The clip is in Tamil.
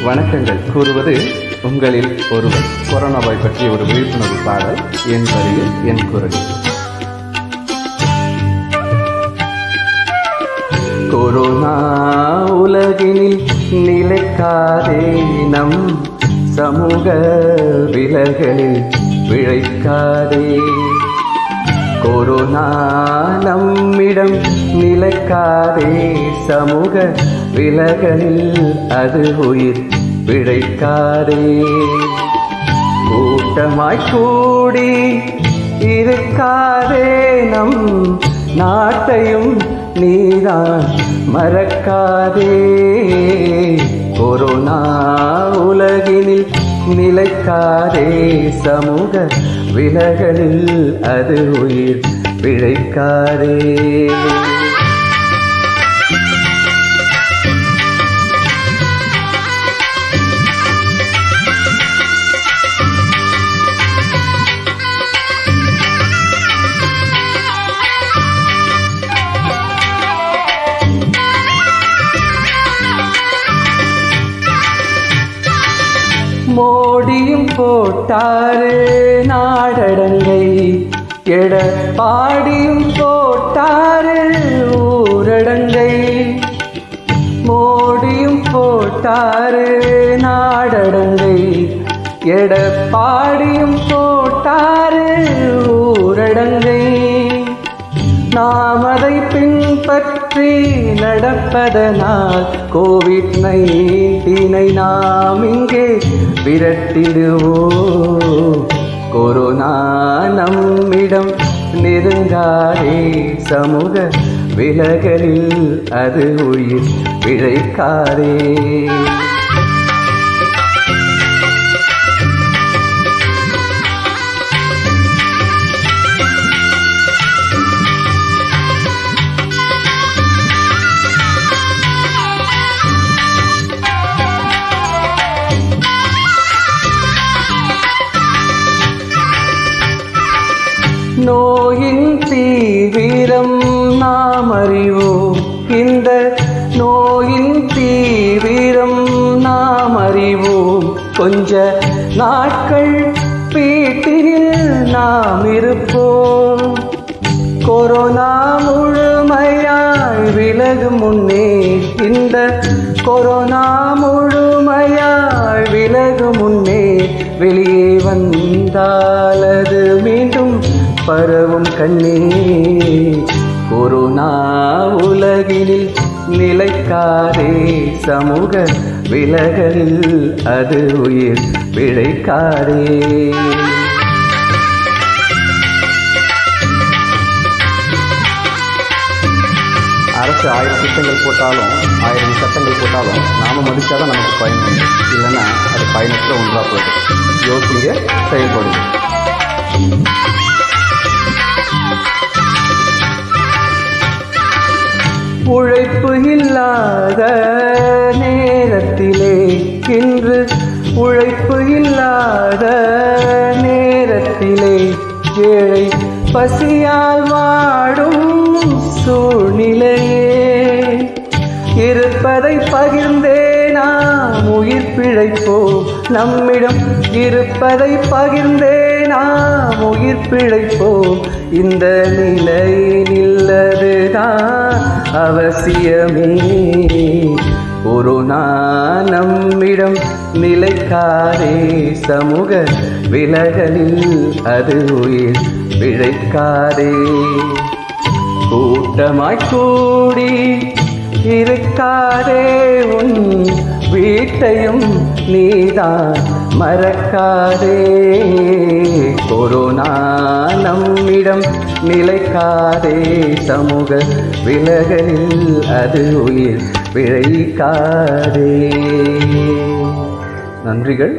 வணக்கங்கள் கூறுவது உங்களில் ஒருவர். கொரோனாவை பற்றிய ஒரு விழிப்புணர்வு பாடல் என் வரியில் என் குரல். கொரோனா உலகினில் நிலைக்காதே, நம் சமூக விலகலில் பிழைக்காதே. கொரோனா நம்மிடம் நிலைக்காதே, சமூக விலகலில் அது உயிர் பிழைக்காதே. கூட்டமாய் கூடி இருக்காதே, நம் நாட்டையும் நீதான் மறக்காதே. கொரோனா உலகினில் நிலைக்காதே, சமூக விலகலில் அது உயிர் பிழைக்காதே. மோடியும் போட்டாரு நாடடங்கை, எடப்பாடியும் போட்டாரு ஊரடங்கை. மோடியும் போட்டாரு நாடடங்கை, எடப்பாடியும் போட்டாரு ஊரடங்கை. நாம் அதை பின்பற்றி நடப்பதனால் கோவிட்-19 நாம் இங்கே விரட்டிடுவோம். கொரோனா நம்மிடம் நெருங்காதே, சமூக விலகலில் அது உயிர் பிழைக்காதே. நோயின் தீவிரம் நாம் அறிவோம், இந்த நோயின் தீவிரம் நாம் அறிவோம். கொஞ்ச நாட்கள் வீட்டில் நாம் இருப்போம். கொரோனா முழுமையாய் விலகும் முன்னே, இந்த கொரோனா முழுமையாய் விலகும் முன்னே வெளியே வந்தால் அது மீண்டும் பரவும் கண்ணே. கொரோனா உலகினில் நிலைக்காதே, சமூக விலகலில் அது உயிர் பிழைக்காதே. அரசு 1000 திட்டங்கள் போட்டாலும் 1000 சட்டங்கள் போட்டாலும் நாம மதிச்சாதான் நமக்கு பயன், இல்லைன்னா அது பயனற்ற ஒன்றாக போயிடும். யோசிங்க, செயல்படுங்க. உழைப்பு இல்லாத நேரத்திலே, இன்று உழைப்பு இல்லாத நேரத்திலே ஏழை பசியால் வாடும் சூழ்நிலையே. இருப்பதை பகிர்ந்தே நாம் உயிர் பிழைப்போம், நம்மிடம் இருப்பதை பகிர்ந்தே நாம் உயிர் பிழைப்போம். இந்த நிலையில் அதுதான் அவசியமே. கொரோனா நம்மிடம் நிலைக்காதே, சமூக விலகலில் அது உயிர் பிழைக்காதே. கூட்டமாய் கூடி இருக்காதே, உன் வீட்டையும் நீதான் மறக்காதே. கொரோனா நம்மிடம் நிலைக்காதே, சமூக விலகலில் அது உயிர் பிழைக்காதே. நன்றிகள்.